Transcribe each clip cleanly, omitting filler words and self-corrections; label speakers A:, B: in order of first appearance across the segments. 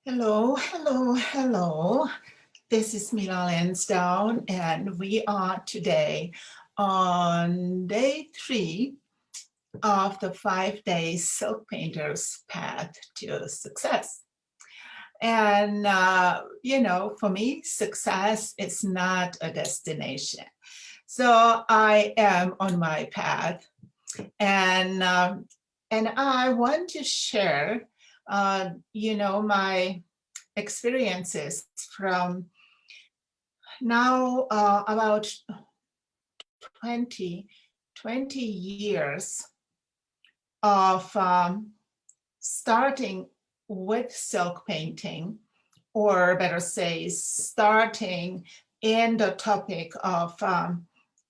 A: Hello, hello, hello. This is Mila Lansdowne, and we are today on day 3 of the 5-day Silk Painter's Path to Success. And, for me, success is not a destination. So I am on my path, and I want to share, my experiences from now about 20, 20 years of starting with silk painting, or better say, starting in the topic of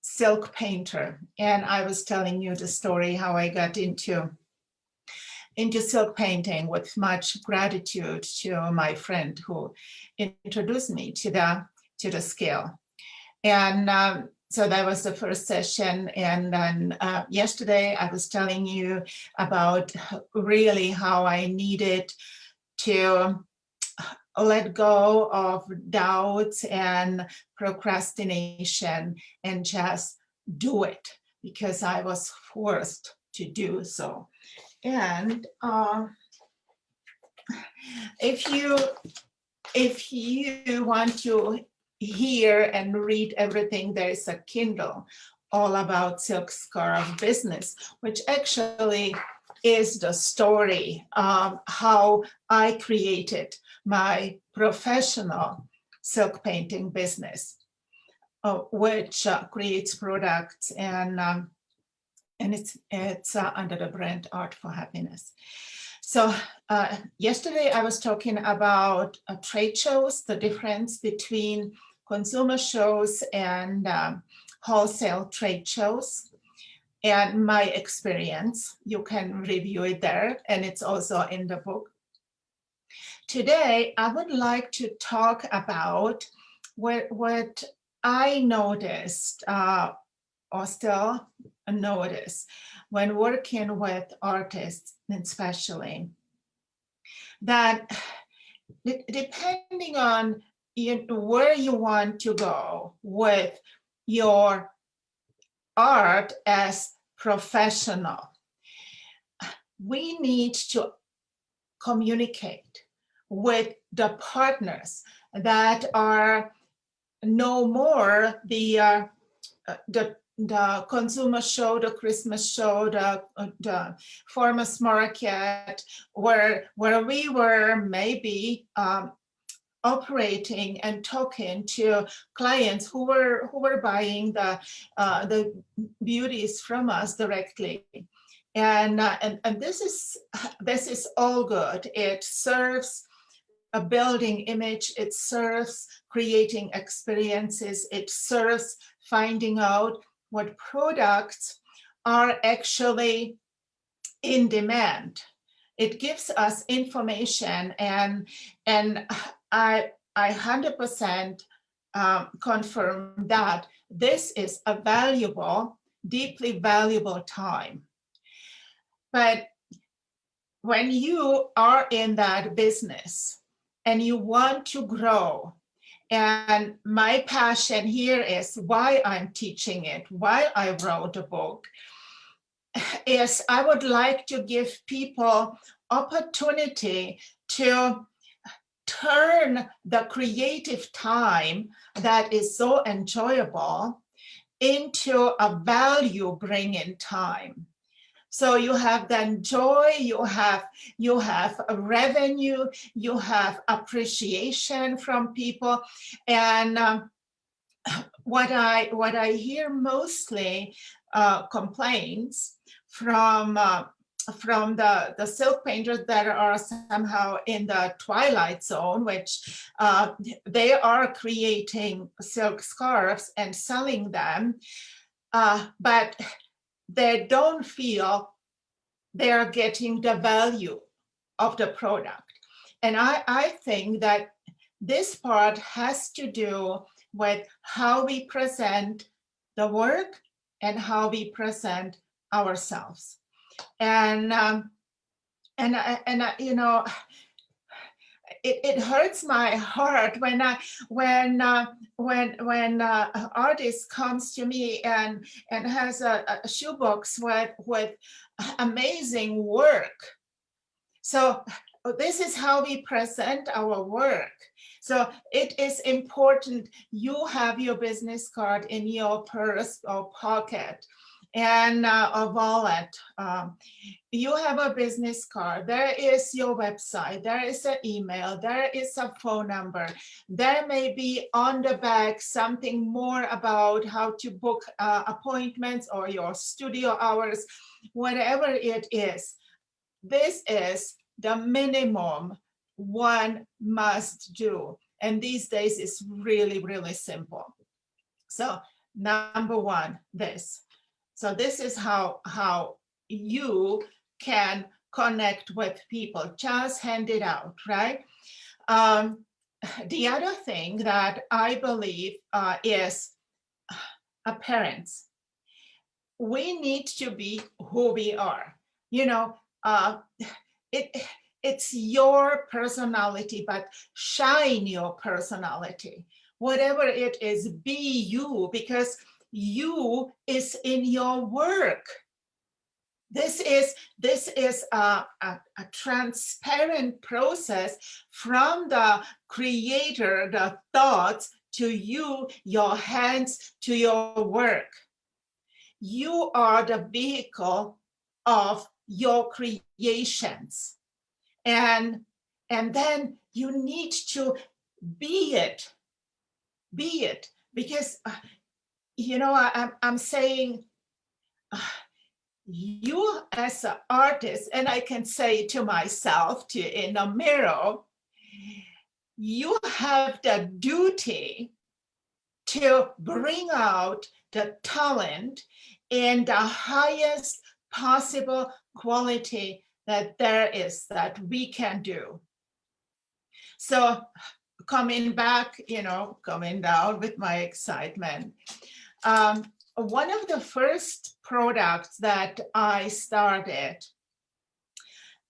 A: silk painter. And I was telling you the story how I got into silk painting with much gratitude to my friend who introduced me to the skill. And so that was the first session. And then yesterday I was telling you about really how I needed to let go of doubts and procrastination and just do it, because I was forced to do so. And if you want to hear and read everything, there is a Kindle all about silk scarf business, which actually is the story of how I created my professional silk painting business, which creates products, and it's under the brand Art for Happiness. So yesterday I was talking about trade shows, the difference between consumer shows and wholesale trade shows, and my experience. You can review it there, and it's also in the book. Today, I would like to talk about what I noticed, or still notice, when working with artists, especially, that depending on where you want to go with your art as professional, we need to communicate with the partners that are no more the consumer show, the Christmas show, the farmers market, where we were maybe operating and talking to clients who were buying the beauties from us directly. And this is all good. It serves a building image, it serves creating experiences, it serves finding out what products are actually in demand. It gives us information, and I 100% confirm that this is a valuable, deeply valuable time. But when you are in that business and you want to grow, and my passion here is why I'm teaching it, why I wrote a book, is I would like to give people opportunity to turn the creative time that is so enjoyable into a value bringing time. So you have then joy, you have a revenue, you have appreciation from people. And what I hear mostly complaints from the silk painters that are somehow in the twilight zone, which they are creating silk scarves and selling them, but they don't feel they're getting the value of the product. And I think that this part has to do with how we present the work and how we present ourselves. And it hurts my heart when artist comes to me and has a shoebox with amazing work. So this is how we present our work. So it is important you have your business card in your purse or pocket and a wallet. You have a business card, there is your website, there is an email, there is a phone number. There may be on the back something more about how to book appointments or your studio hours, whatever it is. This is the minimum one must do. And these days it's really, really simple. So number one, this. So this is how you can connect with people. Just hand it out, right? The other thing that I believe is appearance. We need to be who we are. You know, it's your personality, but shine your personality. Whatever it is, be you, because you is in your work. This is a transparent process from the creator, the thoughts, to you, your hands, to your work. You are the vehicle of your creations. And then you need to be it, because, you know, I'm saying, you as an artist, and I can say to myself in a mirror, you have the duty to bring out the talent in the highest possible quality that there is, that we can do. So coming back, you know, coming down with my excitement. One of the first products that I started,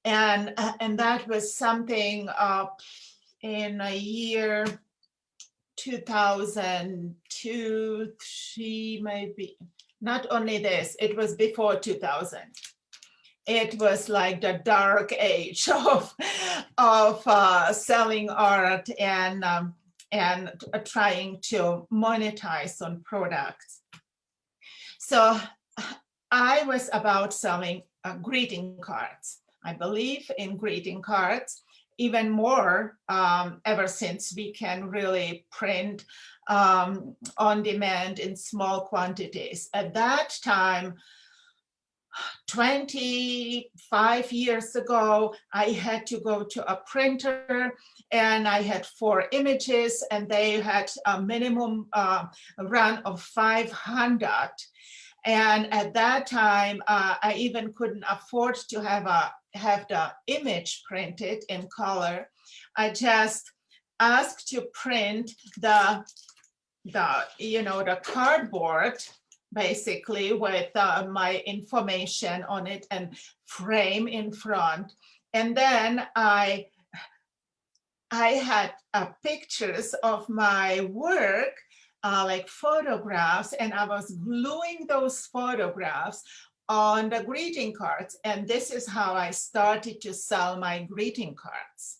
A: and that was something in a year 2002, 3 maybe. Not only this, it was before 2000. It was like the dark age of selling art and trying to monetize on products. So I was about selling greeting cards. I believe in greeting cards even more ever since we can really print on demand in small quantities. At that time, 25 years ago, I had to go to a printer and I had 4 images and they had a minimum run of 500. And at that time, I even couldn't afford to have the image printed in color. I just asked to print the cardboard, basically, with my information on it and frame in front. And then I had pictures of my work, like photographs, and I was gluing those photographs on the greeting cards. And this is how I started to sell my greeting cards.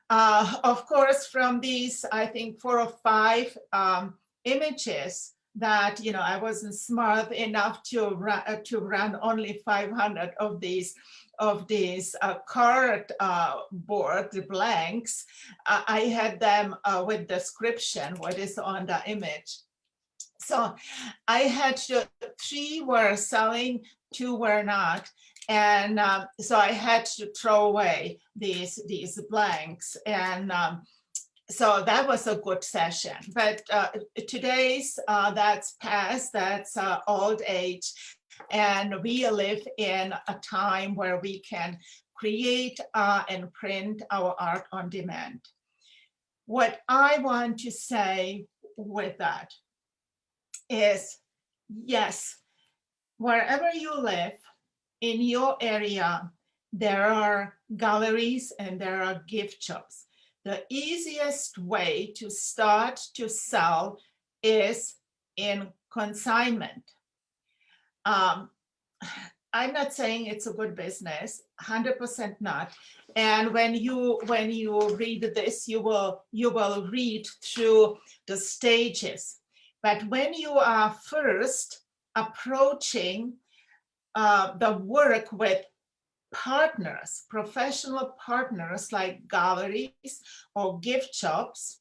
A: Of course, from these, I think 4 or 5 images that, you know, I wasn't smart enough to run only 500 of these cardboard blanks. I had them with description, what is on the image. So I had 3 were selling, 2 were not. And so I had to throw away these blanks. And so that was a good session. But today's, that's past, that's old age. And we live in a time where we can create and print our art on demand. What I want to say with that is, yes, wherever you live in your area, there are galleries and there are gift shops. the easiest way to start to sell is in consignment. I'm not saying it's a good business, 100% not. And when you read this, you will read through the stages. But when you are first approaching the work with partners, professional partners like galleries or gift shops,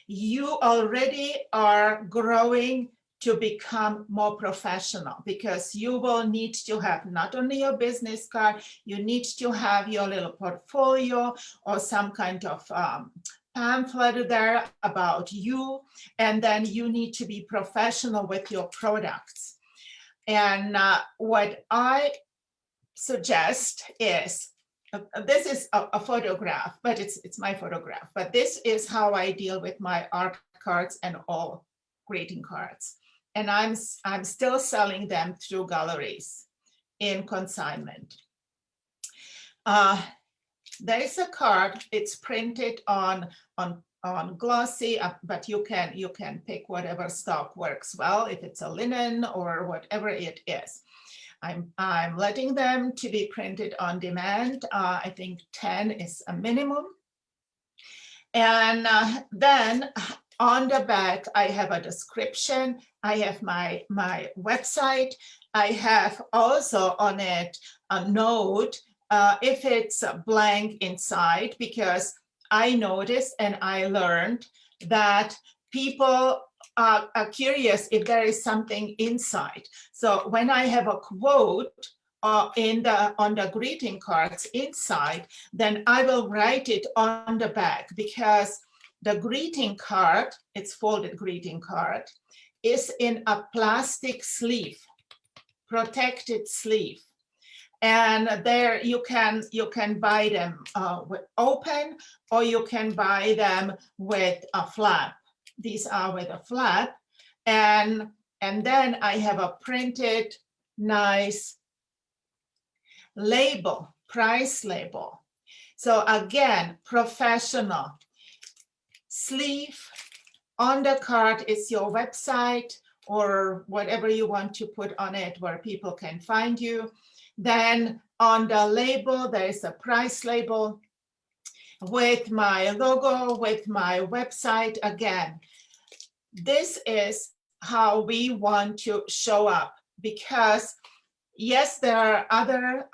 A: you already are growing to become more professional, because you will need to have not only your business card, you need to have your little portfolio or some kind of pamphlet there about you, and then you need to be professional with your products. And what I suggest is, this is a photograph, but it's my photograph, but this is how I deal with my art cards and all greeting cards. And I'm still selling them through galleries in consignment. There's a card, it's printed on glossy, but you can pick whatever stock works well, if it's a linen or whatever it is. I'm letting them to be printed on demand. I think 10 is a minimum. And then on the back, I have a description. I have my website. I have also on it a note if it's blank inside, because I noticed and I learned that people are curious if there is something inside. So when I have a quote on the greeting cards inside, then I will write it on the back, because the greeting card, it's folded greeting card, is in a plastic sleeve, protected sleeve. And there you can buy them with open, or you can buy them with a flap. These are with a flap. And then I have a printed nice label, price label. So again, professional. Sleeve, on the card is your website or whatever you want to put on it where people can find you. Then on the label, there is a price label with my logo, with my website. Again, this is how we want to show up, because yes, there are other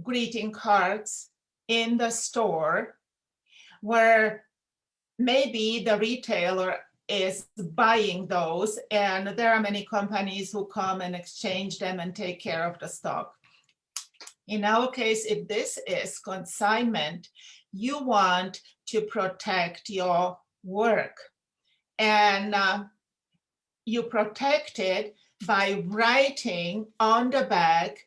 A: greeting cards in the store where maybe the retailer is buying those, and there are many companies who come and exchange them and take care of the stock. In our case, if this is consignment, you want to protect your work, and you protect it by writing on the back.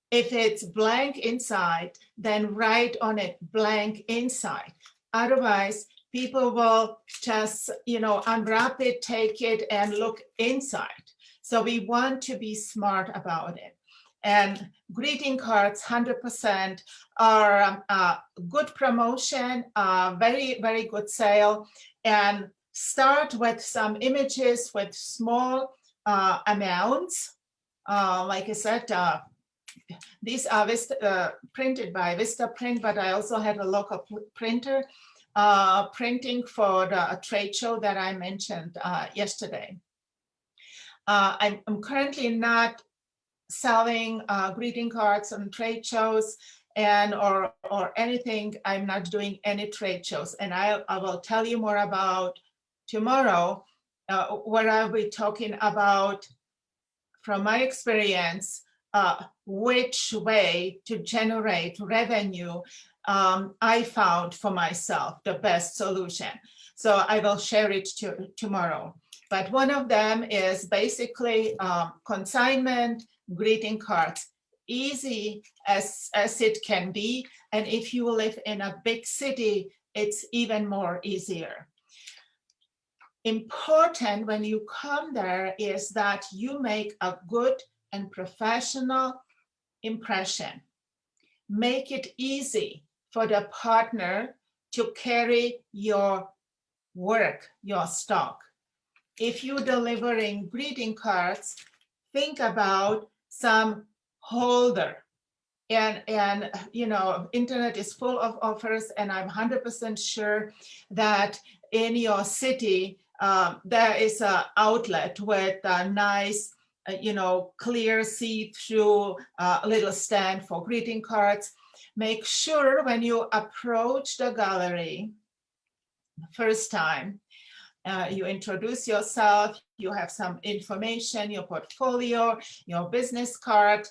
A: If it's blank inside, then write on it blank inside. Otherwise, people will just, unwrap it, take it, and look inside. So we want to be smart about it. And greeting cards, 100% are a good promotion, very, very good sale. And start with some images with small amounts. Like I said, these are printed by Vistaprint, but I also had a local printer printing for the trade show that I mentioned yesterday. I'm currently not selling greeting cards on trade shows or anything. I'm not doing any trade shows, and I will tell you more about tomorrow. What I'll be talking about from my experience, which way to generate revenue I found for myself the best solution. So I will share it tomorrow. But one of them is basically consignment greeting cards, easy as it can be. And if you live in a big city, it's even more easier. Important when you come there is that you make a good and professional impression. Make it easy for the partner to carry your work, your stock. If you're delivering greeting cards, think about some holder. And you know, internet is full of offers, and I'm 100% sure that in your city there is an outlet with a nice you know, clear see-through little stand for greeting cards. Make sure when you approach the gallery the first time, you introduce yourself, you have some information, your portfolio, your business card.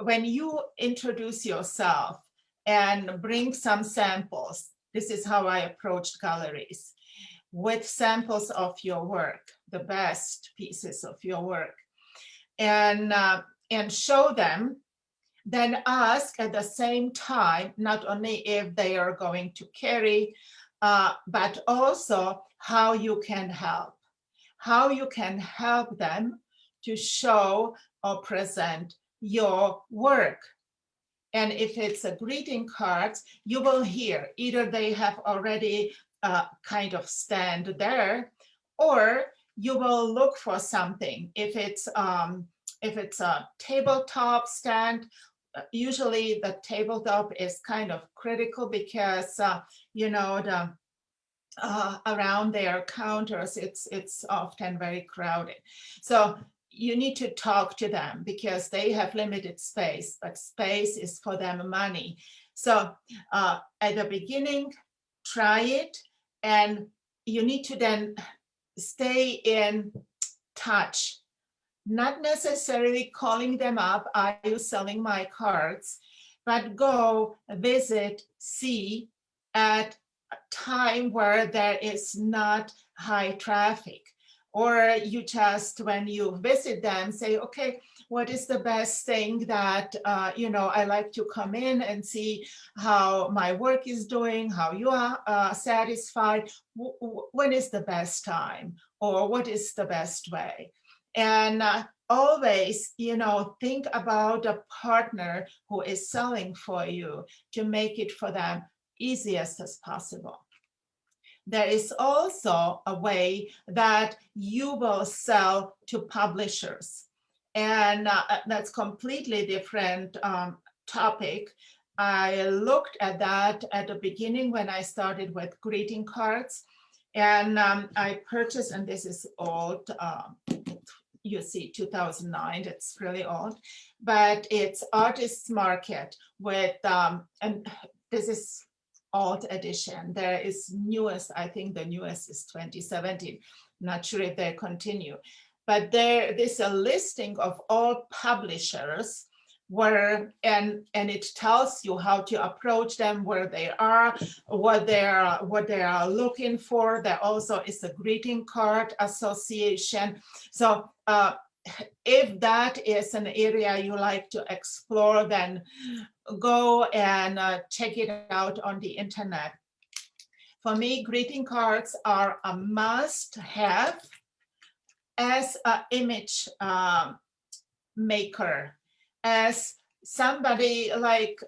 A: When you introduce yourself and bring some samples, this is how I approached galleries, with samples of your work, the best pieces of your work, and show them, then ask at the same time, not only if they are going to carry, but also how you can help them to show or present your work. And if it's a greeting card, you will hear either they have already kind of stand there, or you will look for something. If it's a tabletop stand, usually the tabletop is kind of critical because you know, the around their counters, it's often very crowded. So you need to talk to them because they have limited space, but space is for them money. So at the beginning, try it, and you need to then stay in touch, not necessarily calling them up, are you selling my cards, but go visit, see at a time where there is not high traffic. Or you just, when you visit them, say, okay, what is the best thing that, you know, I like to come in and see how my work is doing, how you are satisfied, when is the best time, or what is the best way? And always, you know, think about a partner who is selling for you to make it for them easiest as possible. There is also a way that you will sell to publishers, and that's completely different topic. I looked at that at the beginning when I started with greeting cards, and I purchased, and this is old, you see 2009, it's really old, but it's Artists Market with, and this is old edition. There is newest, I think the newest is 2017. Not sure if they continue, but there's a listing of all publishers where, and it tells you how to approach them, where they are, what they are looking for. There also is a greeting card association. So if that is an area you like to explore, then go and check it out on the internet. For me, greeting cards are a must-have as an image maker, as somebody like,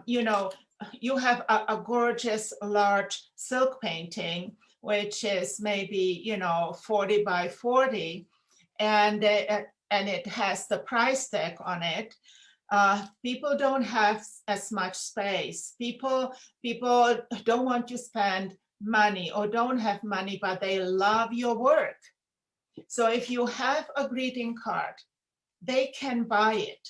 A: you know, you have a gorgeous large silk painting, which is maybe, you know, 40 by 40, and it has the price tag on it. People don't have as much space. People don't want to spend money or don't have money, but they love your work. So if you have a greeting card, they can buy it.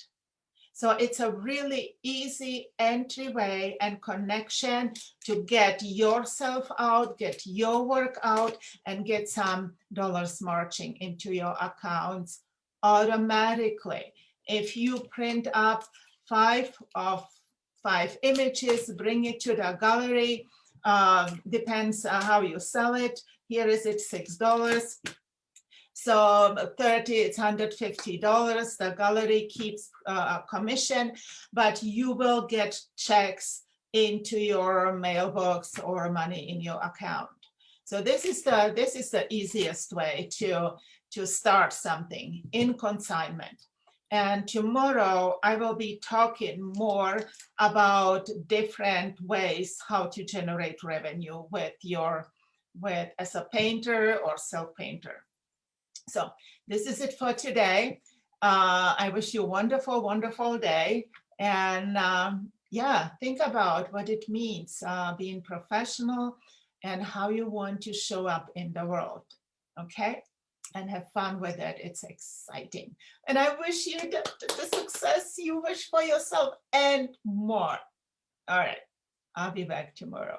A: So it's a really easy entryway and connection to get yourself out, get your work out, and get some dollars marching into your accounts automatically. If you print up 5 images, bring it to the gallery, depends how you sell it. Here is it $6. So 30, it's $150. The gallery keeps a commission, but you will get checks into your mailbox or money in your account. So this is the easiest way to start something in consignment. And tomorrow I will be talking more about different ways how to generate revenue with as a painter or self-painter. So this is it for today. I wish you a wonderful, wonderful day. And yeah, think about what it means being professional and how you want to show up in the world. Okay? And have fun with it. It's exciting. And I wish you the success you wish for yourself and more. All right. I'll be back tomorrow.